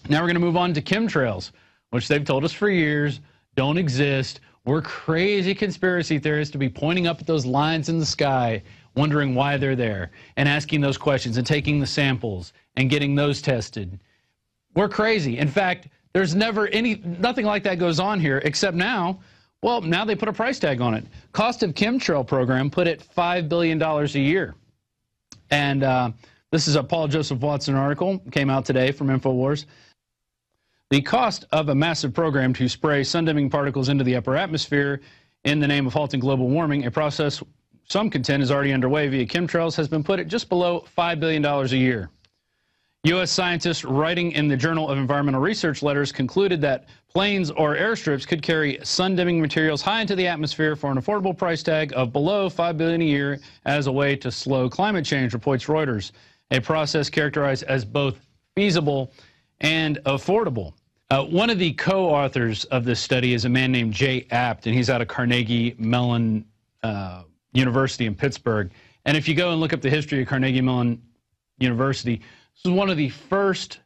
Now we're going to move on to chemtrails, which they've told us for years don't exist. We're crazy conspiracy theorists to be pointing up at those lines in the sky, wondering why they're there, and asking those questions and taking the samples and getting those tested. We're crazy. In fact, there's nothing like that goes on here, except now, well, now they put a price tag on it. Cost of chemtrail program put at $5 billion a year. And this is a Paul Joseph Watson article, came out today from InfoWars. The cost of a massive program to spray sun-dimming particles into the upper atmosphere in the name of halting global warming, a process some contend is already underway via chemtrails, has been put at just below $5 billion a year. U.S. scientists writing in the Journal of Environmental Research letters concluded that planes or airstrips could carry sun-dimming materials high into the atmosphere for an affordable price tag of below $5 billion a year as a way to slow climate change, reports Reuters, a process characterized as both feasible and affordable. One of the co-authors of this study is a man named Jay Apt, and he's out of Carnegie Mellon University in Pittsburgh. And if you go and look up the history of Carnegie Mellon University, this was one of the first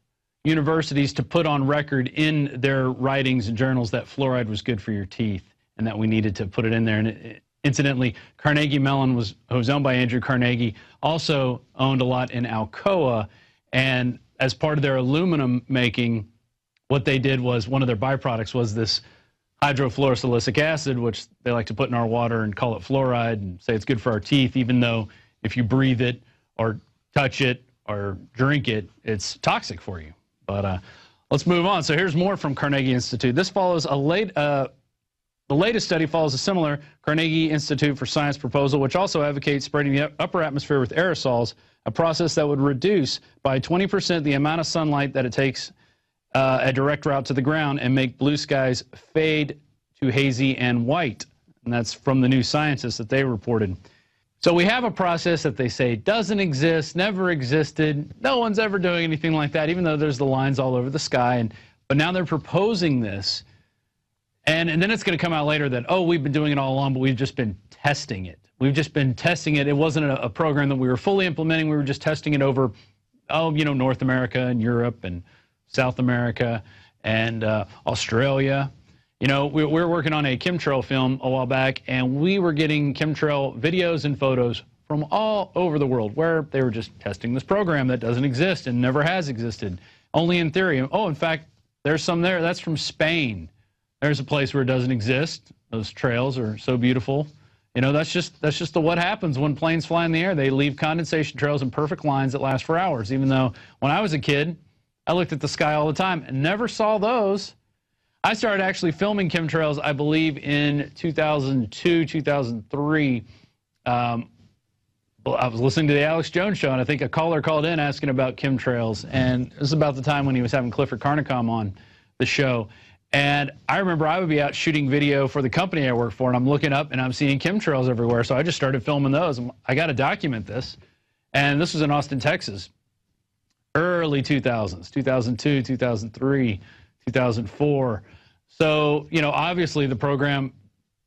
universities to put on record in their writings and journals that fluoride was good for your teeth and that we needed to put it in there. And incidentally, Carnegie Mellon was owned by Andrew Carnegie, also owned a lot in Alcoa, and as part of their aluminum making, what they did was one of their byproducts was this hydrofluorosilicic acid, which they like to put in our water and call it fluoride and say it's good for our teeth, even though if you breathe it or touch it or drink it, it's toxic for you. But let's move on. So here's more from Carnegie Institute. This follows the latest study follows a similar Carnegie Institute for Science proposal, which also advocates spraying the upper atmosphere with aerosols, a process that would reduce by 20% the amount of sunlight that it takes a direct route to the ground and make blue skies fade to hazy and white. And that's from the New Scientist that they reported. So we have a process that they say doesn't exist, never existed, no one's ever doing anything like that, even though there's the lines all over the sky. But now they're proposing this. And then it's going to come out later that, oh, we've been doing it all along, but we've just been testing it. We've just been testing it. It wasn't a program that we were fully implementing. We were just testing it over, North America and Europe and South America and Australia. We were working on a chemtrail film a while back, and we were getting chemtrail videos and photos from all over the world where they were just testing this program that doesn't exist and never has existed, only in theory. Oh, in fact, there's some there. That's from Spain. There's a place where it doesn't exist. Those trails are so beautiful. That's just what happens when planes fly in the air. They leave condensation trails in perfect lines that last for hours, even though when I was a kid, I looked at the sky all the time and never saw those. I started actually filming chemtrails, I believe, in 2002, 2003. I was listening to the Alex Jones show, and I think a caller called in asking about chemtrails. And this is about the time when he was having Clifford Carnicom on the show. And I remember I would be out shooting video for the company I work for, and I'm looking up, and I'm seeing chemtrails everywhere. So I just started filming those. I got to document this. And this was in Austin, Texas. Early 2000s, 2002, 2003, 2004. So, obviously the program,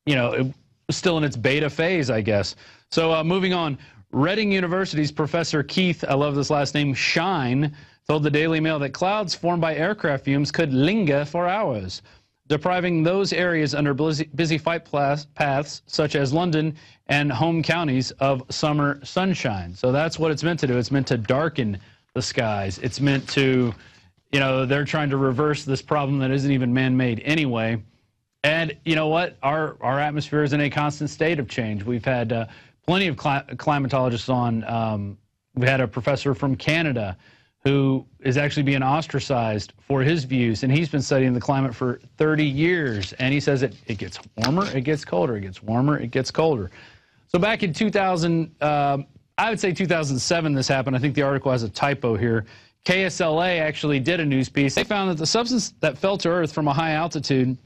it was still in its beta phase, I guess. So moving on, Reading University's Professor Keith, I love this last name, Shine, told the Daily Mail that clouds formed by aircraft fumes could linger for hours, depriving those areas under busy flight paths, such as London and home counties, of summer sunshine. So that's what it's meant to do. It's meant to darken the skies. It's meant to, they're trying to reverse this problem that isn't even man-made anyway. And you know what? Our atmosphere is in a constant state of change. We've had plenty of climatologists on. We had a professor from Canada who is actually being ostracized for his views, and he's been studying the climate for 30 years, and he says it gets warmer, it gets colder, it gets warmer, it gets colder. So back in 2000, I would say 2007 this happened. I think the article has a typo here. KSLA actually did a news piece. They found that the substance that fell to Earth from a high altitude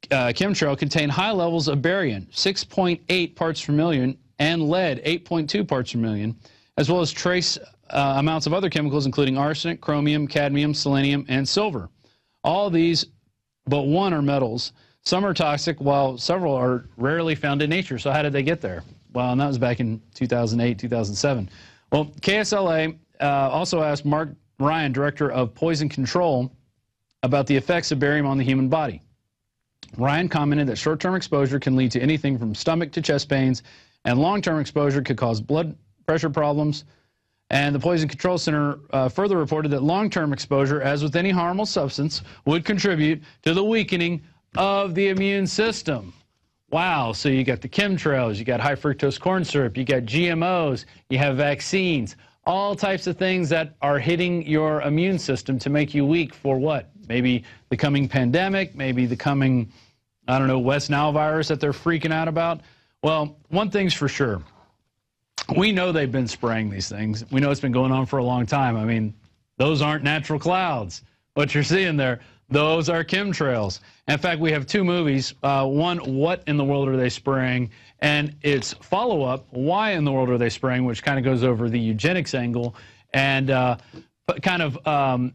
chemtrail contained high levels of barium, 6.8 parts per million, and lead, 8.2 parts per million, as well as trace amounts of other chemicals, including arsenic, chromium, cadmium, selenium, and silver. All these, but one, are metals. Some are toxic, while several are rarely found in nature. So how did they get there? Well, and that was back in 2008, 2007. Well, KSLA also asked Mark Ryan, director of poison control about the effects of barium on the human body. Ryan commented that short-term exposure can lead to anything from stomach to chest pains, and long-term exposure could cause blood pressure problems. And the Poison Control Center further reported that long-term exposure, as with any harmful substance, would contribute to the weakening of the immune system. Wow, so you got the chemtrails, you got high fructose corn syrup, you got GMOs, you have vaccines, all types of things that are hitting your immune system to make you weak for what? Maybe the coming pandemic, maybe the coming, I don't know, West Nile virus that they're freaking out about. Well, one thing's for sure. We know they've been spraying these things. We know it's been going on for a long time. I mean, those aren't natural clouds. What you're seeing there, those are chemtrails. In fact, we have two movies. One, What in the World Are They Spraying? And its follow-up, Why in the World Are They Spraying? Which kind of goes over the eugenics angle and kind of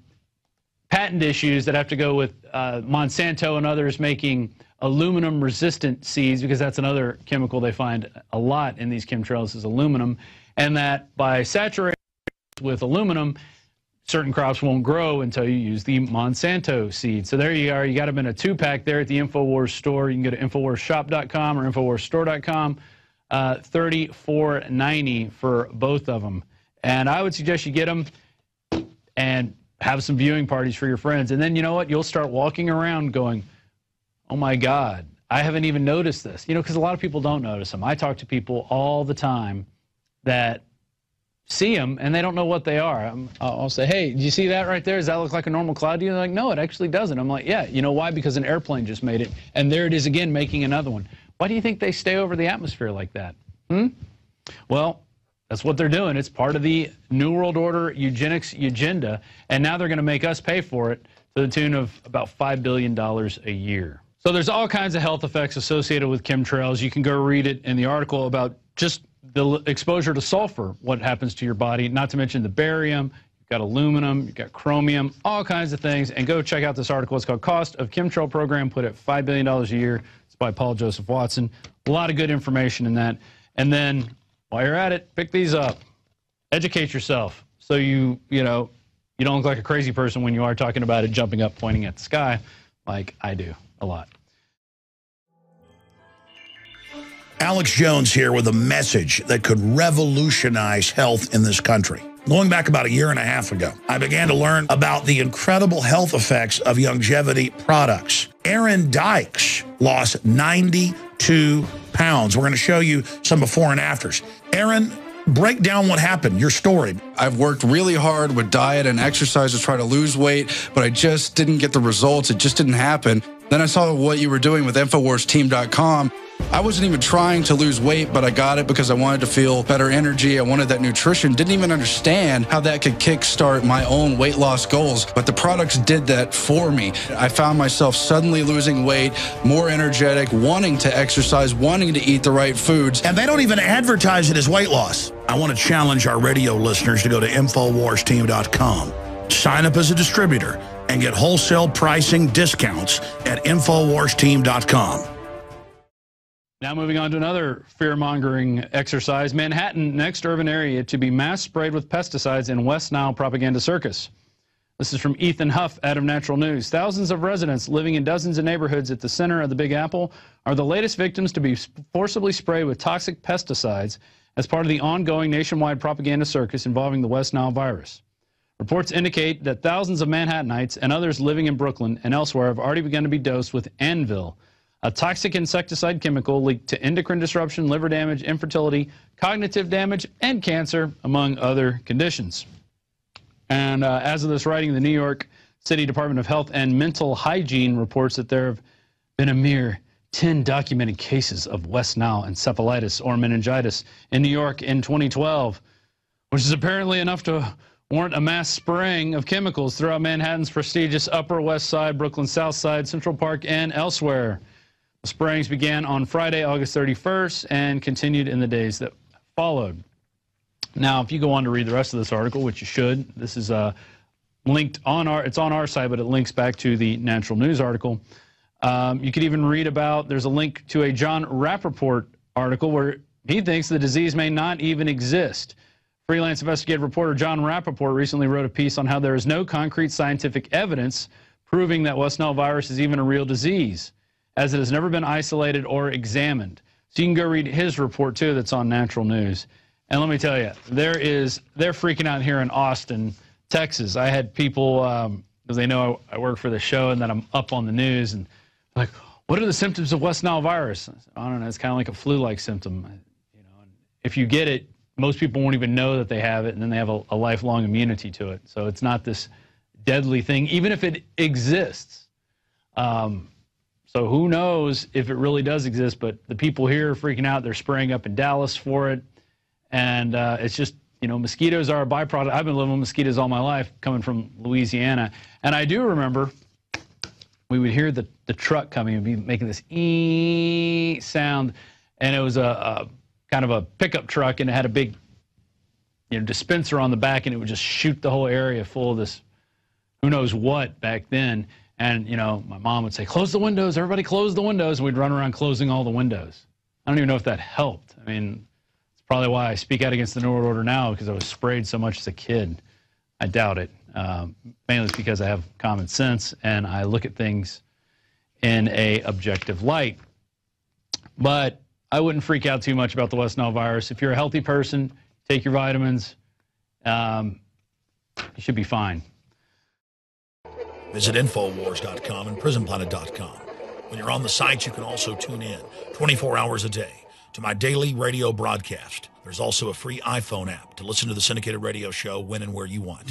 patent issues that have to go with Monsanto and others making aluminum-resistant seeds, because that's another chemical they find a lot in these chemtrails is aluminum, and that by saturating with aluminum, certain crops won't grow until you use the Monsanto seed. So there you are. You got them in a 2-pack there at the InfoWars store. You can go to InfoWarsShop.com or InfoWarsStore.com. $34.90 for both of them. And I would suggest you get them and have some viewing parties for your friends. And then, you know what? You'll start walking around going, oh, my God, I haven't even noticed this. You know, because a lot of people don't notice them. I talk to people all the time that see them, and they don't know what they are. I'll say, hey, do you see that right there? Does that look like a normal cloud to you? They're like, no, it actually doesn't. I'm like, yeah, you know why? Because an airplane just made it, and there it is again making another one. Why do you think they stay over the atmosphere like that? Well, that's what they're doing. It's part of the New World Order eugenics agenda, and now they're going to make us pay for it to the tune of about $5 billion a year. So there's all kinds of health effects associated with chemtrails. You can go read it in the article about just the exposure to sulfur, what happens to your body, not to mention the barium, you've got aluminum, you've got chromium, all kinds of things. And go check out this article. It's called Cost of Chemtrail Program Put at $5 billion a Year. It's by Paul Joseph Watson. A lot of good information in that. And then while you're at it, pick these up. Educate yourself so you don't look like a crazy person when you are talking about it, jumping up, pointing at the sky like I do a lot. Alex Jones here with a message that could revolutionize health in this country. Going back about 1.5 years ago, I began to learn about the incredible health effects of longevity products. Aaron Dykes lost 92 pounds. We're going to show you some before and afters. Aaron, break down what happened, your story. I've worked really hard with diet and exercise to try to lose weight, but I just didn't get the results. It just didn't happen. Then I saw what you were doing with InfoWarsTeam.com. I wasn't even trying to lose weight, but I got it because I wanted to feel better energy. I wanted that nutrition. Didn't even understand how that could kickstart my own weight loss goals, but the products did that for me. I found myself suddenly losing weight, more energetic, wanting to exercise, wanting to eat the right foods. And they don't even advertise it as weight loss. I want to challenge our radio listeners to go to InfoWarsTeam.com, sign up as a distributor, and get wholesale pricing discounts at InfoWarsTeam.com. Now moving on to another fear-mongering exercise. Manhattan, next urban area to be mass sprayed with pesticides in West Nile propaganda circus. This is from Ethan Huff out of Natural News. Thousands of residents living in dozens of neighborhoods at the center of the Big Apple are the latest victims to be forcibly sprayed with toxic pesticides as part of the ongoing nationwide propaganda circus involving the West Nile virus. Reports indicate that thousands of Manhattanites and others living in Brooklyn and elsewhere have already begun to be dosed with Anvil, a toxic insecticide chemical linked to endocrine disruption, liver damage, infertility, cognitive damage, and cancer, among other conditions. And as of this writing, the New York City Department of Health and Mental Hygiene reports that there have been a mere 10 documented cases of West Nile encephalitis or meningitis in New York in 2012, which is apparently enough to warrant a mass spraying of chemicals throughout Manhattan's prestigious Upper West Side, Brooklyn South Side, Central Park, and elsewhere. The sprayings began on Friday, August 31st, and continued in the days that followed. Now, if you go on to read the rest of this article, which you should, this is linked on it's on our site, but it links back to the Natural News article. You could even read about, there's a link to a John Rappaport article where he thinks the disease may not even exist. Freelance investigative reporter John Rappaport recently wrote a piece on how there is no concrete scientific evidence proving that West Nile virus is even a real disease, as it has never been isolated or examined. So you can go read his report, too, that's on Natural News. And let me tell you, they're freaking out here in Austin, Texas. I had people, because they know I work for the show and that I'm up on the news, and like, what are the symptoms of West Nile virus? I said, I don't know, it's kind of like a flu-like symptom. You know, and if you get it, most people won't even know that they have it, and then they have a lifelong immunity to it. So it's not this deadly thing, even if it exists. So who knows if it really does exist, but the people here are freaking out. They're spraying up in Dallas for it. And it's just, you know, mosquitoes are a byproduct. I've been living with mosquitoes all my life, coming from Louisiana. And I do remember we would hear the truck coming and be making this ee sound. And it was a kind of a pickup truck, and it had a big, you know, dispenser on the back, and it would just shoot the whole area full of this who knows what back then. And, you know, my mom would say, close the windows, everybody close the windows. And we'd run around closing all the windows. I don't even know if that helped. I mean, it's probably why I speak out against the New World Order now, because I was sprayed so much as a kid. I doubt it. Mainly it's because I have common sense and I look at things in a objective light. But I wouldn't freak out too much about the West Nile virus. If you're a healthy person, take your vitamins, you should be fine. Visit Infowars.com and PrisonPlanet.com. When you're on the site, you can also tune in 24 hours a day to my daily radio broadcast. There's also a free iPhone app to listen to the syndicated radio show when and where you want.